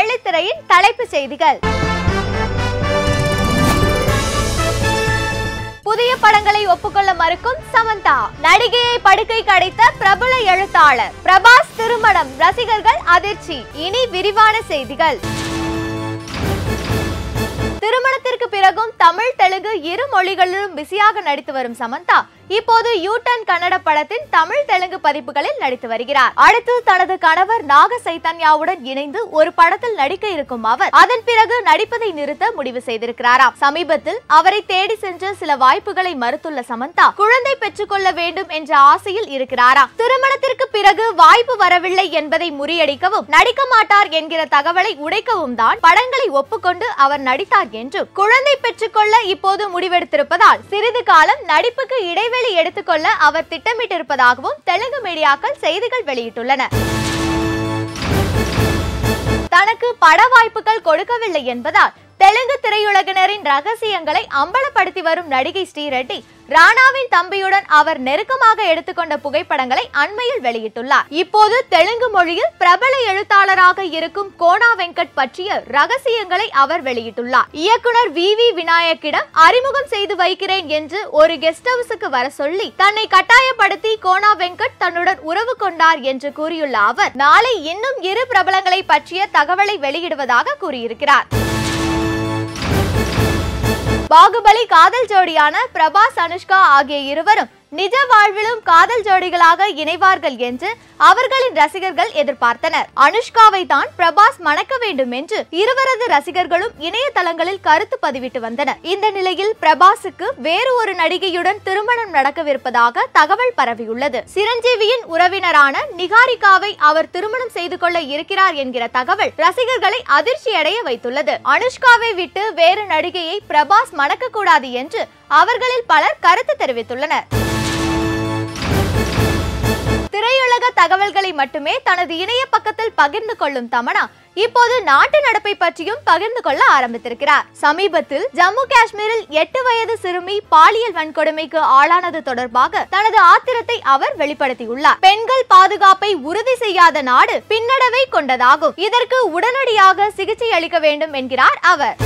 வெள்ளித்திரையின் தலைப்புச் செய்திகள். புதிய படங்களை ஒப்புக்கொள்ள மறுக்கும் சமந்தா. நடிகையை படுக்கைக்கு அடைத்த பிரபல எழுத்தாளர். பிரபாஸ் திருமணம், ரசிகர்கள் அதிர்ச்சி. இனி விரிவான செய்திகள். திருமணத்திற்கு பிறகும் தமிழ், தெலுங்கு இரு மொழிகளிலும் பிஸியாக நடித்து வரும் சமந்தா இப்போது யூ-டர்ன் கன்னட படத்தின் தமிழ், தெலுங்கு பதிப்புகளில் நடித்து வருகிறார். அடுத்து தனது கணவர் நாக சைத்தன்யாவுடன் இணைந்து ஒரு படத்தில் நடிக்க இருக்கும் அவர் அதன் பிறகு நடிப்பதை நிறுத்த முடிவு செய்திருக்கிறாராம். சமீபத்தில் அவரை தேடி சென்ற சில வாய்ப்புகளை மறுத்துள்ள சமந்தா குழந்தை பெற்றுக்கொள்ள வேண்டும் என்ற ஆசையில் இருக்கிறாராம். திருமணத்திற்கு பிறகு வாய்ப்பு வரவில்லை என்பதை முறியடிக்கவும், நடிக்க மாட்டார் என்கிற தகவலை உடைக்கவும் தான் படங்களை ஒப்புக்கொண்டு அவர் நடித்தார் என்றும், குழந்தை பெற்றுக்கொள்ள இப்போது முடிவெடுத்திருப்பதால் சிறிது காலம் நடிப்புக்கு இடைவெளி எடுத்துக்கொள்ள அவர் திட்டமிட்டிருப்பதாகவும் தெலுங்கு மீடியாக்கள் செய்திகள் வெளியிட்டுள்ளன. தனக்கு பட வாய்ப்புகள் கொடுக்கவில்லை என்பதால் தெலுங்கு திரையுலகினரின் ரகசியங்களை அம்பலப்படுத்தி வரும் நடிகை ஸ்ரீரெட்டி ராணாவின் தம்பியுடன் அவர் நெருக்கமாக எடுத்துக்கொண்ட புகைப்படங்களை அண்மையில் வெளியிட்டுள்ளார். இப்போது தெலுங்கு மொழியில் பிரபல எழுத்தாளராக இருக்கும் கோனா வெங்கட் பற்றிய ரகசியங்களை அவர் வெளியிட்டுள்ளார். இயக்குனர் வி விநாயக்கிடம் அறிமுகம் செய்து வைக்கிறேன் என்று ஒரு கெஸ்ட் ஹவுஸுக்கு வர சொல்லி தன்னை கட்டாயப்படுத்தி கோனா வெங்கட் தன்னுடன் உறவு கொண்டார் என்று கூறியுள்ள அவர் நாளை இன்னும் இரு பிரபலங்களை பற்றிய தகவலை வெளியிடுவதாக கூறியிருக்கிறார். பாகுபலி காதல் ஜோடியான பிரபாஸ், அனுஷ்கா ஆகிய இருவரும் நிஜ வாழ்விலும் காதல் ஜோடிகளாக இணைவார்கள் என்று அவர்களின் ரசிகர்கள் எதிர்பார்த்தனர். அனுஷ்காவை தான் பிரபாஸ் மணக்க வேண்டும் என்று இருவரது ரசிகர்களும் இணையதளங்களில் கருத்து பதிவிட்டு வந்தனர். இந்த நிலையில் பிரபாஸுக்கு வேறு ஒரு நடிகையுடன் திருமணம் நடக்கவிருப்பதாக தகவல் பரவியுள்ளது. சிரஞ்சீவியின் உறவினரான நிகாரிகாவை அவர் திருமணம் செய்து கொள்ள இருக்கிறார் என்கிற தகவல் ரசிகர்களை அதிர்ச்சியடைய வைத்துள்ளது. அனுஷ்காவை விட்டு வேறு நடிகையை பிரபாஸ் மணக்க கூடாது என்று அவர்களில் பலர் கருத்து தெரிவித்துள்ளனர். திரையுலக தகவல்களை மட்டுமே தனது இணைய பக்கத்தில் பகிர்ந்து கொள்ளும் தமன்னா இப்போது நாட்டு நடப்பை பற்றியும் பகிர்ந்து கொள்ள ஆரம்பித்திருக்கிறார். சமீபத்தில் ஜம்மு காஷ்மீரில் 8 வயது சிறுமி பாலியல் வன்கொடுமைக்கு ஆளானது தொடர்பாக தனது ஆத்திரத்தை அவர் வெளிப்படுத்தியுள்ளார். பெண்கள் பாதுகாப்பை உறுதி செய்யாத நாடு பின்னடைவை கொண்டதாகும். இதற்கு உடனடியாக சிகிச்சை அளிக்க வேண்டும் என்கிறார் அவர்.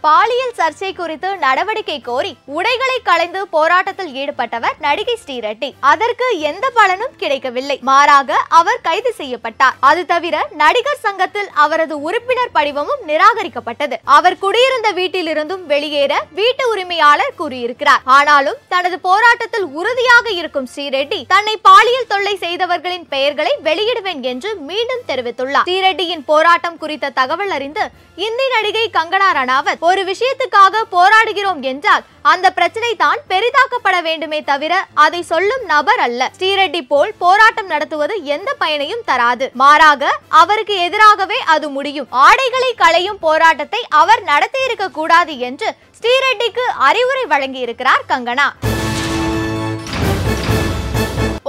பாலியல் சர்ச்சை குறித்து நடவடிக்கை கோரி உடைகளை களைந்து போராட்டத்தில் ஈடுபட்டவர் நடிகை ஸ்ரீரெட்டி. அதற்கு எந்த பலனும் கிடைக்கவில்லை. மாறாக அவர் கைது செய்யப்பட்டார். அது தவிர நடிகர் சங்கத்தில் அவரது உறுப்பினர் படிவமும் நிராகரிக்கப்பட்டது. அவர் குடியிருந்த வீட்டிலிருந்தும் வெளியேற வீட்டு உரிமையாளர் கூறியிருக்கிறார். ஆனாலும் தனது போராட்டத்தில் உறுதியாக இருக்கும் ஸ்ரீரெட்டி தன்னை பாலியல் தொல்லை செய்தவர்களின் பெயர்களை வெளியிடுவேன் என்று மீண்டும் தெரிவித்துள்ளார். ஸ்ரீரெட்டியின் போராட்டம் குறித்த தகவல் அறிந்து இந்தி நடிகை கங்கனா ரணாவத் ஒரு விஷயத்துக்காக போராடுகிறோம் என்றால் அந்த பிரச்சனை தான் பெரிதாக்கப்பட வேண்டுமே தவிர அதை சொல்லும் நபர் அல்ல. ஸ்ரீரெட்டி போல் போராட்டம் நடத்துவது எந்த பயனையும் தராது. மாறாக அவருக்கு எதிராகவே அது முடியும். ஆடைகளை களையும் போராட்டத்தை அவர் நடத்தியிருக்க கூடாது என்று ஸ்ரீரெட்டிக்கு அறிவுரை வழங்கி இருக்கிறார் கங்கனா.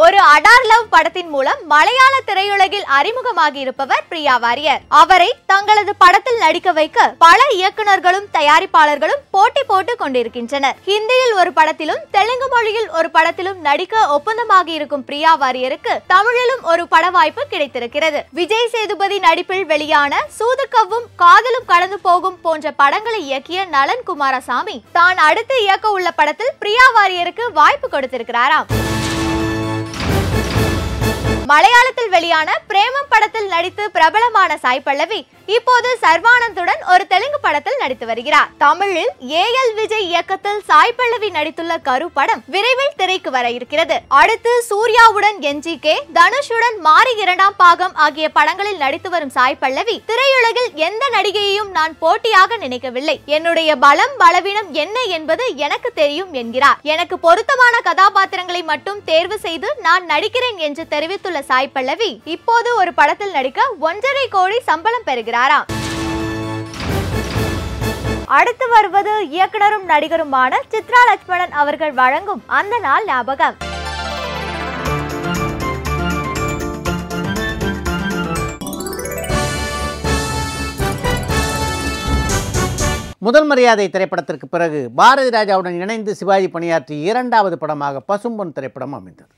ஒரு அடார் லவ் படத்தின் மூலம் மலையாள திரையுலகில் அறிமுகமாகி இருப்பவர் பிரியா வாரியர். அவரை தங்களது படத்தில் நடிக்க வைக்க பல இயக்குநர்களும் தயாரிப்பாளர்களும் போட்டி போட்டு கொண்டிருக்கின்றனர். ஹிந்தியில் ஒரு படத்திலும் தெலுங்கு மொழியில் ஒரு படத்திலும் நடிக்க ஒப்பந்தமாகி இருக்கும் பிரியா வாரியருக்கு தமிழிலும் ஒரு பட வாய்ப்பு கிடைத்திருக்கிறது. விஜய் சேதுபதி நடிப்பில் வெளியான சூதுக்கவும் காதலும் கடந்து போகும் போன்ற படங்களை இயக்கிய நலன் குமாரசாமி தான் அடுத்து இயக்க உள்ள படத்தில் பிரியா வாரியருக்கு வாய்ப்பு கொடுத்திருக்கிறாராம். மலையாளத்தில் வெளியான பிரேமம் படத்தில் நடித்து பிரபலமான சாய் பல்லவி இப்போது சர்வானந்துடன் ஒரு தெலுங்கு படத்தில் நடித்து வருகிறார். தமிழில் AL விஜய் இயக்கத்தில் சாய் பல்லவி நடித்துள்ள கரு படம் விரைவில் திரைக்கு வர இருக்கிறது. அடுத்து சூர்யாவுடன் NGK, தனுஷுடன் மாரி 2ஆம் பாகம் ஆகிய படங்களில் நடித்து வரும் சாய் பல்லவி திரையுலகில் எந்த நடிகையையும் நான் போட்டியாக நினைக்கவில்லை. என்னுடைய பலம் பலவீனம் என்ன என்பது எனக்கு தெரியும் என்கிறார். எனக்கு பொருத்தமான கதாபாத்திரங்களை மட்டும் தேர்வு செய்து நான் நடிக்கிறேன் என்று தெரிவித்துள்ள சாய் பல்லவி இப்போது ஒரு படத்தில் நடிக்க 1.5 கோடி சம்பளம் பெறுகிறார். அடுத்து வருவது இயக்குனரும் நடிகருமான சித்ரா லட்சுமணன் அவர்கள் வழங்கும் அந்த நாள் ஞாபகம். முதல் மரியாதை திரைப்படத்திற்கு பிறகு பாரதி ராஜாவுடன் இணைந்து சிவாஜி பணியாற்றிய 2வது படமாக பசும்பொன் திரைப்படம் அமைந்தது.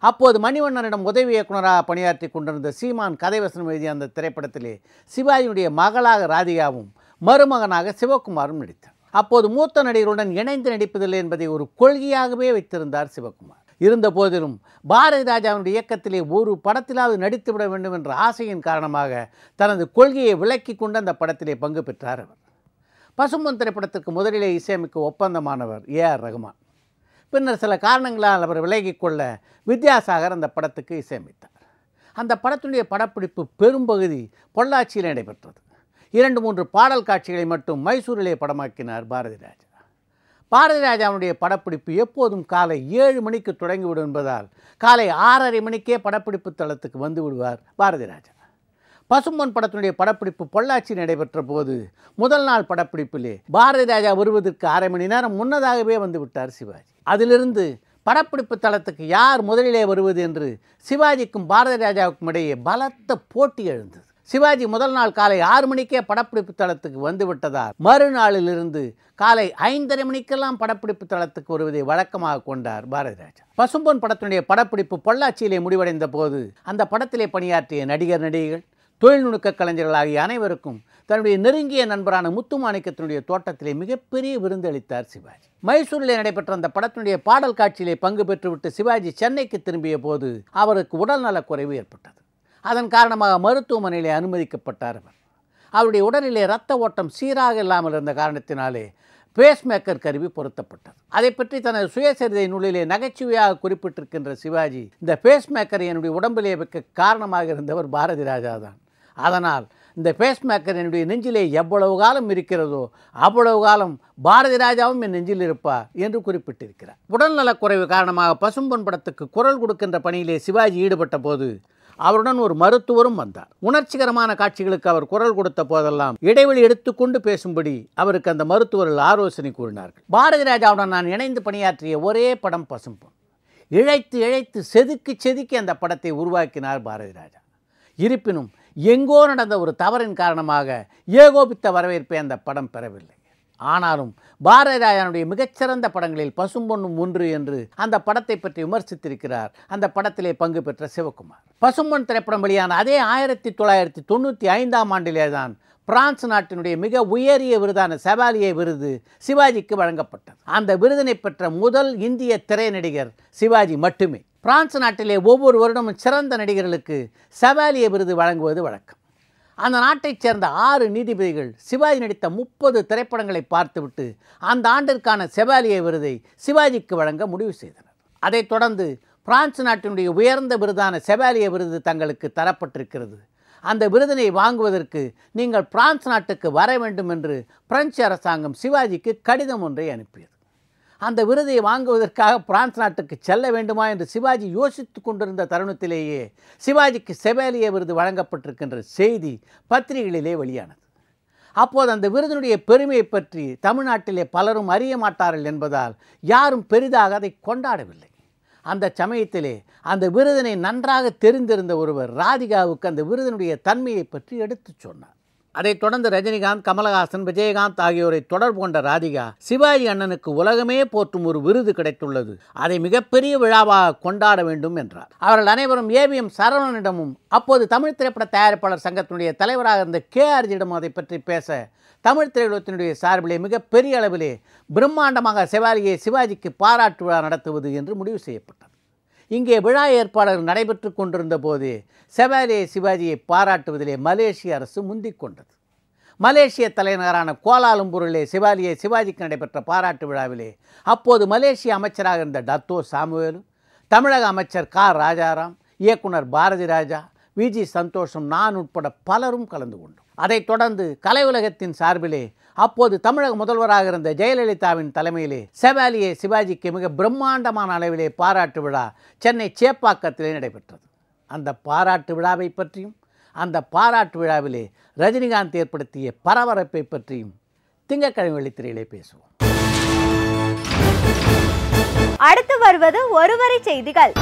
அப்போது மணிவண்ணனிடம் உதவி இயக்குநராக பணியாற்றி கொண்டிருந்த சீமான் கதைவசனம் எழுதிய அந்த திரைப்படத்திலே சிவாஜியுடைய மகளாக ராதிகாவும் மருமகனாக சிவகுமாரும் நடித்தார். அப்போது மூத்த நடிகருடன் இணைந்து நடிப்பதில்லை என்பதை ஒரு கொள்கையாகவே வைத்திருந்தார் சிவகுமார். இருந்த போதிலும் பாரதி ராஜாவினுடைய இயக்கத்திலே ஒரு படத்திலாவது நடித்துவிட வேண்டும் என்ற ஆசையின் காரணமாக தனது கொள்கையை விலக்கி கொண்டு அந்த படத்திலே பங்கு பெற்றார் அவர். பசும்பொன் திரைப்படத்திற்கு முதலிலே இசையமைக்க ஒப்பந்தமானவர் ஏ.ஆர். ரகுமான். பின்னர் சில காரணங்களால் அவர் விலகிக் கொள்ள வித்யாசாகர் அந்த படத்துக்கு இசையமைத்தார். அந்த படத்தினுடைய படப்பிடிப்பு பெரும்பகுதி பொள்ளாச்சியில் நடைபெற்றது. 2-3 பாடல் காட்சிகளை மட்டும் மைசூரிலே படமாக்கினார் பாரதி ராஜா. பாரதி ராஜாவுடைய படப்பிடிப்பு எப்போதும் காலை 7 மணிக்கு தொடங்கிவிடும் என்பதால் காலை 6:30 மணிக்கே படப்பிடிப்பு தளத்துக்கு வந்து விடுவார் பாரதி ராஜா. பசும்பொன் படத்தினுடைய படப்பிடிப்பு பொள்ளாச்சி நடைபெற்ற போது முதல் நாள் படப்பிடிப்பிலே பாரதி ராஜா வருவதற்கு 1/2 மணி நேரம் முன்னதாகவே வந்து விட்டார் சிவாஜி. அதிலிருந்து படப்பிடிப்பு தளத்துக்கு யார் முதலிலே வருவது என்று சிவாஜிக்கும் பாரதி ராஜாவுக்கும் இடையே பலத்த போட்டி எழுந்தது. சிவாஜி முதல் நாள் காலை 6 மணிக்கே படப்பிடிப்பு தளத்துக்கு வந்து விட்டதால் மறுநாளிலிருந்து காலை 5:30 மணிக்கெல்லாம் படப்பிடிப்பு தளத்துக்கு வருவதை வழக்கமாக கொண்டார் பாரதி ராஜா. பசும்பொன் படத்தினுடைய படப்பிடிப்பு பொள்ளாச்சியிலே முடிவடைந்த போது அந்த படத்திலே பணியாற்றிய நடிகர் நடிகைகள் தொழில்நுட்ப கலைஞர்கள் ஆகிய அனைவருக்கும் தன்னுடைய நெருங்கிய நண்பரான முத்துமாணிக்கத்தினுடைய தோட்டத்திலே மிகப்பெரிய விருந்து அளித்தார் சிவாஜி. மைசூரிலே நடைபெற்ற அந்த படத்தினுடைய பாடல் காட்சியிலே பங்கு பெற்றுவிட்டு சிவாஜி சென்னைக்கு திரும்பிய போது அவருக்கு உடல்நலக் குறைவு ஏற்பட்டது. அதன் காரணமாக மருத்துவமனையிலே அனுமதிக்கப்பட்டார் அவர். அவருடைய உடலிலே இரத்த ஓட்டம் சீராக இல்லாமல் இருந்த காரணத்தினாலே பேஸ்மேக்கர் கருவி பொருத்தப்பட்டது. அதை பற்றி தனது சுயசரிதை நூலிலே நகைச்சுவையாக குறிப்பிட்டிருக்கின்ற சிவாஜி, இந்த பேஸ்மேக்கரை என்னுடைய உடம்பிலே வைக்க காரணமாக இருந்தவர் பாரதி ராஜா தான். அதனால் இந்த பேஸ்மேக்கர் என்னுடைய நெஞ்சிலே எவ்வளவு காலம் இருக்கிறதோ அவ்வளவு காலம் பாரதி ராஜாவும் என் நெஞ்சில் இருப்பார் என்று குறிப்பிட்டிருக்கிறார். உடல்நலக்குறைவு காரணமாக பசும்பொன் படத்துக்கு குரல் கொடுக்கின்ற பணியிலே சிவாஜி ஈடுபட்ட போது அவருடன் ஒரு மருத்துவரும் வந்தார். உணர்ச்சிகரமான காட்சிகளுக்கு அவர் குரல் கொடுத்த போதெல்லாம் இடைவெளி எடுத்துக்கொண்டு பேசும்படி அவருக்கு அந்த மருத்துவர்கள் ஆலோசனை கூறினார்கள். பாரதி ராஜாவுடன் நான் இணைந்து பணியாற்றிய ஒரே படம் பசும்பொன். இழைத்து இழைத்து செதுக்கி செதுக்கி அந்த படத்தை உருவாக்கினார் பாரதி ராஜா. இருப்பினும் எங்கோ நடந்த ஒரு தவறின் காரணமாக ஏகோபித்த வரவேற்பை அந்த படம் பெறவில்லை. ஆனாலும் பாரதி ராஜாவுடைய மிகச்சிறந்த படங்களில் பசும்பொன்னும் ஒன்று என்று அந்த படத்தை பற்றி விமர்சித்திருக்கிறார் அந்த படத்திலே பங்கு பெற்ற சிவகுமார். பசும்பொன் திரைப்படம் வெளியான அதே 1995ஆம் ஆண்டிலே தான் பிரான்ஸ் நாட்டினுடைய மிக உயரிய விருதான செவாலியே விருது சிவாஜிக்கு வழங்கப்பட்டது. அந்த விருதினை பெற்ற முதல் இந்திய திரை நடிகர் சிவாஜி மட்டுமே. பிரான்ஸ் நாட்டிலே ஒவ்வொரு வருடமும் சிறந்த நடிகர்களுக்கு செவாலியே விருது வழங்குவது வழக்கம். அந்த நாட்டைச் சேர்ந்த 6 நீதிபதிகள் சிவாஜி நடித்த 30 திரைப்படங்களை பார்த்துவிட்டு அந்த ஆண்டிற்கான செவாலியே விருதை சிவாஜிக்கு வழங்க முடிவு செய்தனர். அதைத் தொடர்ந்து பிரான்ஸ் நாட்டினுடைய உயர்ந்த விருதான செவாலியே விருது தங்களுக்கு தரப்பட்டிருக்கிறது. அந்த விருதினை வாங்குவதற்கு நீங்கள் பிரான்ஸ் நாட்டுக்கு வர வேண்டும் என்று பிரெஞ்சு அரசாங்கம் சிவாஜிக்கு கடிதம் ஒன்றை அனுப்பியது. அந்த விருதை வாங்குவதற்காக பிரான்ஸ் நாட்டுக்கு செல்ல வேண்டுமா என்று சிவாஜி யோசித்து கொண்டிருந்த தருணத்திலேயே சிவாஜிக்கு செவாலியே விருது வழங்கப்பட்டிருக்கின்ற செய்தி பத்திரிகைகளிலே வெளியானது. அப்போது அந்த விருதினுடைய பெருமையை பற்றி தமிழ்நாட்டிலே பலரும் அறிய மாட்டார்கள் என்பதால் யாரும் பெரிதாக அதை கொண்டாடவில்லை. அந்த சமயத்திலே அந்த விருதினை நன்றாக தெரிந்திருந்த ஒருவர் ராதிகாவுக்கு அந்த விருதினுடைய தன்மையை பற்றி எடுத்துச் சொன்னார். அதைத் தொடர்ந்து ரஜினிகாந்த், கமலஹாசன், விஜயகாந்த் ஆகியோரை தொடர்பு கொண்ட ராதிகா, சிவாஜி அண்ணனுக்கு உலகமே போற்றும் ஒரு விருது கிடைத்துள்ளது, அதை மிகப்பெரிய விழாவாக கொண்டாட வேண்டும் என்றார். அவர்கள் அனைவரும் ஏவிஎம் சரவணனிடமும் அப்போது தமிழ் திரைப்பட தயாரிப்பாளர் சங்கத்தினுடைய தலைவராக இருந்த KRஜியிடம் அதை பற்றி பேச தமிழ் திரையுலகத்தினுடைய சார்பிலே மிகப்பெரிய அளவிலே பிரம்மாண்டமாக செவாலியே சிவாஜிக்கு பாராட்டு விழா நடத்துவது என்று முடிவு செய்யப்பட்டது. இங்கே விழா ஏற்பாளர்கள் நடைபெற்று கொண்டிருந்த போதே செவாலியே சிவாஜியை பாராட்டுவதிலே மலேசிய அரசு முந்திக் கொண்டது. மலேசிய தலைநகரான கோலாலம்பூரிலே சிவாஜிக்கு நடைபெற்ற பாராட்டு விழாவிலே அப்போது மலேசிய அமைச்சராக இருந்த டத்தோ சாமுவேலு, தமிழக அமைச்சர் ராஜாராம், இயக்குனர் பாரதி ராஜா, விஜி சந்தோஷம், நான் உட்பட பலரும் கலந்து கொண்டோம். அதைத் தொடர்ந்து கலை உலகத்தின் சார்பிலே அப்போது தமிழக முதல்வராக இருந்த ஜெயலலிதாவின் தலைமையிலே செவாலியே சிவாஜிக்கு மிக பிரம்மாண்டமான அளவிலே பாராட்டு விழா சென்னை சேப்பாக்கத்திலே நடைபெற்றது. அந்த பாராட்டு விழாவை பற்றியும் அந்த பாராட்டு விழாவிலே ரஜினிகாந்த் ஏற்படுத்திய பரபரப்பை பற்றியும் திங்கட்கிழமை வெள்ளித்திரையிலே பேசுவோம். அடுத்து வருவது ஒருவரி செய்திகள்.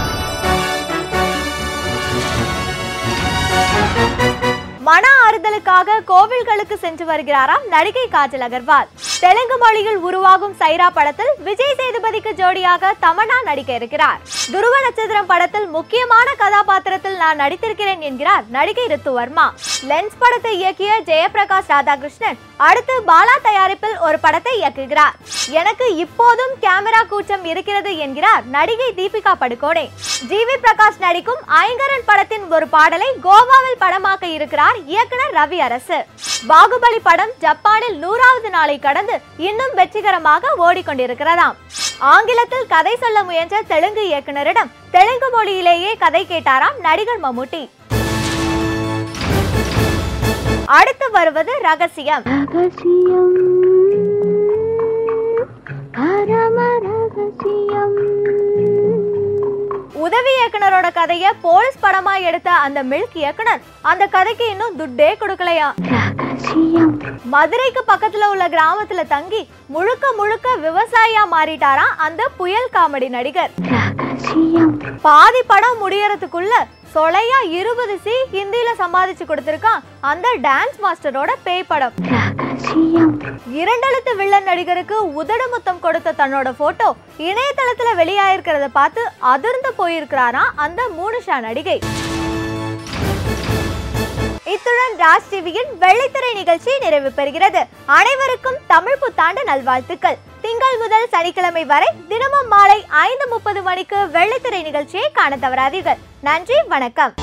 மன ஆறுதலுக்காக கோவில்களுக்கு சென்று வருகிறாராம் நடிகை காஜல் அகர்வால். தெலுங்கு மொழியில் உருவாகும் சைரா படத்தில் விஜய் சேதுபதிக்கு ஜோடியாக தமன்னா நடிக்க இருக்கிறார். துருவ நட்சத்திரம் படத்தில் முக்கியமான கதாபாத்திரத்தில் நான் நடித்திருக்கிறேன் என்கிறார் நடிகை ரித்து வர்மா. லென்ஸ் படத்தை இயக்கிய ஜெயபிரகாஷ் ராதாகிருஷ்ணன் அடுத்து பாலா தயாரிப்பில் ஒரு படத்தை இயக்குகிறார். எனக்கு இப்போதும் கேமரா கூச்சம் இருக்கிறது என்கிறார் நடிகை தீபிகா படுகோனே. ஜிவி பிரகாஷ் நடிக்கும் ஐங்கரன் படத்தின் ஒரு பாடலை கோவாவில் படமாக்க இருக்கிறார் இயக்குனர் ரவி அரசு. பாகுபலி படம் ஜப்பானில் 100வது நாளை கடந்து இன்னும் வெற்றிகரமாக ஓடிக்கொண்டிருக்கிறதாம். ஆங்கிலத்தில் கதை சொல்ல முயன்ற தெலுங்கு இயக்குனரிடம் தெலுங்கு மொழியிலேயே கதை கேட்டாராம் நடிகர் மம்முட்டி. அடுத்து வருவது ரகசியம். உதவி இயக்குனரோட கதையை போலீஸ் படமா எடுத்த அந்த மில்க் இயக்குனர் அந்த கதைக்கு இன்னும் துட்டே கொடுக்கலையா. மதுரைக்கு பக்கத்துல உள்ள கிராமத்துல தங்கி முழுக்க முழுக்க விவசாயியா மாறிட்டாராம் அந்த புயல் காமெடி நடிகர். பாதி படம் முடியறதுக்குள்ள சொலையா 20 சி ஹிந்தியில சம்பாதிச்சு கொடுத்திருக்கான் அந்த டான்ஸ் மாஸ்டரோட பேய் படம். 2 எழுத்து வில்லன் நடிகருக்கு உதடு முத்தம் கொடுத்த தன்னோட போட்டோ இணையதளத்துல வெளியாயிருக்கிறத பார்த்து அதிர்ந்து போயிருக்கிறாராம் அந்த மூனுஷா நடிகை. இத்துடன் ராஜ் டிவியின் வெள்ளித்திரை நிகழ்ச்சி நிறைவு பெறுகிறது. அனைவருக்கும் தமிழ் புத்தாண்டு நல்வாழ்த்துக்கள். திங்கள் முதல் சனிக்கிழமை வரை தினமும் மாலை 5:30 மணிக்கு வெள்ளித்திரை நிகழ்ச்சியை காண தவறாதீர்கள். நன்றி, வணக்கம்.